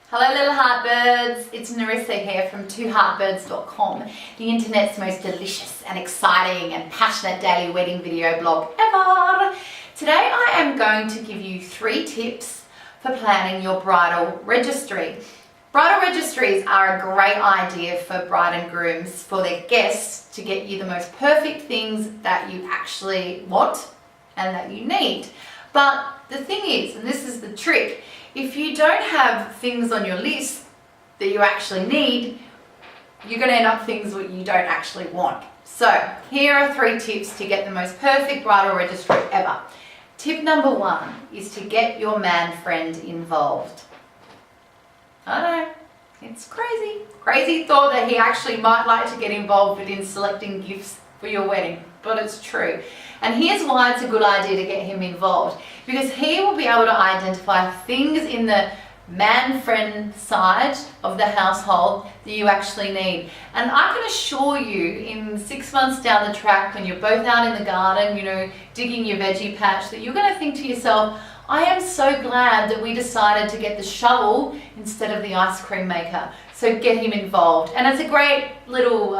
Hello little heartbirds, it's Narissa here from twoheartbirds.com, the internet's most delicious and exciting and passionate daily wedding video blog ever. Today I am going to give you 3 tips for planning your bridal registry. Bridal registries are a great idea for bride and grooms, for their guests, to get you the most perfect things that you actually want and that you need. But the thing is, and this is the trick, if you don't have things on your list that you actually need, you're going to end up things that you don't actually want. So here are 3 tips to get the most perfect bridal registry ever. Tip number 1 is to get your man friend involved. I know, it's crazy thought that he actually might like to get involved in selecting gifts for your wedding, but it's true. And here's why it's a good idea to get him involved, because he will be able to identify things in the man-friend side of the household that you actually need. And I can assure you, in 6 months down the track, when you're both out in the garden, digging your veggie patch, that you're going to think to yourself, I am so glad that we decided to get the shovel instead of the ice cream maker. So get him involved. And it's a great little,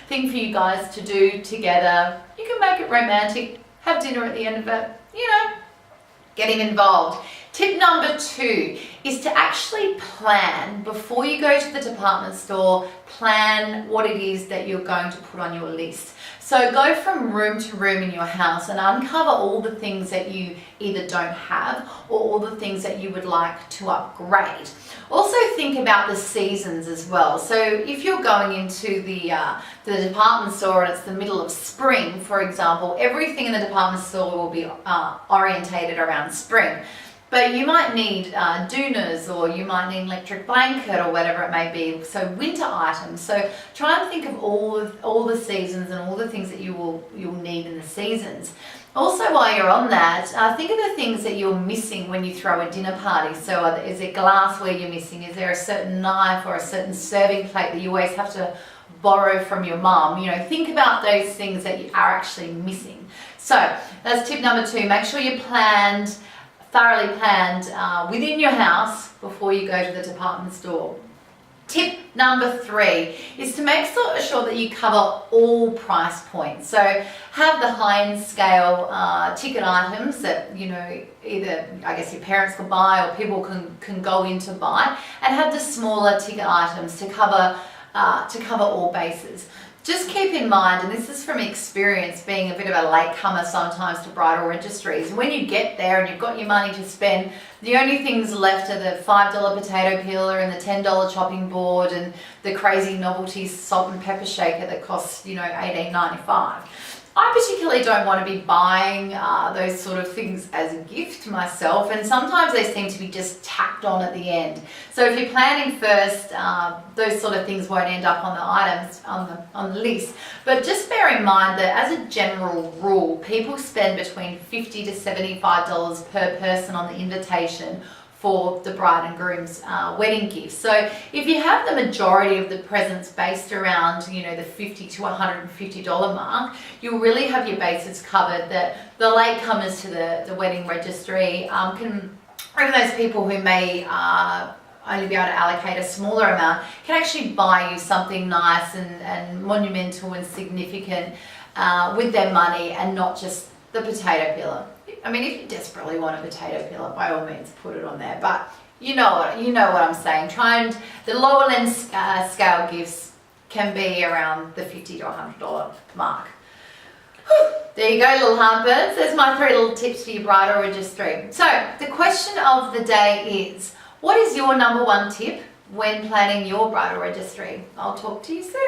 thing for you guys to do together. You can make it romantic, have dinner at the end of it, get him involved. Tip number 2 is to actually plan, before you go to the department store, plan what it is that you're going to put on your list. So go from room to room in your house and uncover all the things that you either don't have or all the things that you would like to upgrade. Also think about the seasons as well. So if you're going into the department store and it's the middle of spring, for example, everything in the department store will be orientated around spring. But you might need doonas, or you might need an electric blanket, or whatever it may be. So winter items. So try and think of all the seasons and all the things that you'll need in the seasons. Also, while you're on that, think of the things that you're missing when you throw a dinner party. So is there glassware you're missing? Is there a certain knife or a certain serving plate that you always have to borrow from your mum? Think about those things that you are actually missing. So that's tip number 2. Make sure you're thoroughly planned within your house before you go to the department store. Tip number 3 is to make sure that you cover all price points. So have the high-end scale ticket items that either I guess your parents could buy or people can go in to buy, and have the smaller ticket items to cover all bases. Just keep in mind, and this is from experience, being a bit of a latecomer sometimes to bridal registries, when you get there and you've got your money to spend, the only things left are the $5 potato peeler and the $10 chopping board and the crazy novelty salt and pepper shaker that costs $18.95. I particularly don't want to be buying those sort of things as a gift myself, and sometimes they seem to be just tacked on at the end. So if you're planning first, those sort of things won't end up on the items on the list. But just bear in mind that as a general rule, people spend between $50 to $75 per person on the invitation for the bride and groom's wedding gifts. So if you have the majority of the presents based around the $50 to $150 mark, you'll really have your bases covered. The latecomers to the wedding registry even those people who may only be able to allocate a smaller amount, can actually buy you something nice and monumental and significant with their money, and not just the potato peeler. I mean, if you desperately want a potato peeler, by all means put it on there, but you know what I'm saying. The lower end scale gifts can be around the $50 to $100 mark. Whew. There you go, little heartbirds. There's my 3 little tips for your bridal registry. So the question of the day is, what is your number 1 tip when planning your bridal registry? I'll talk to you soon.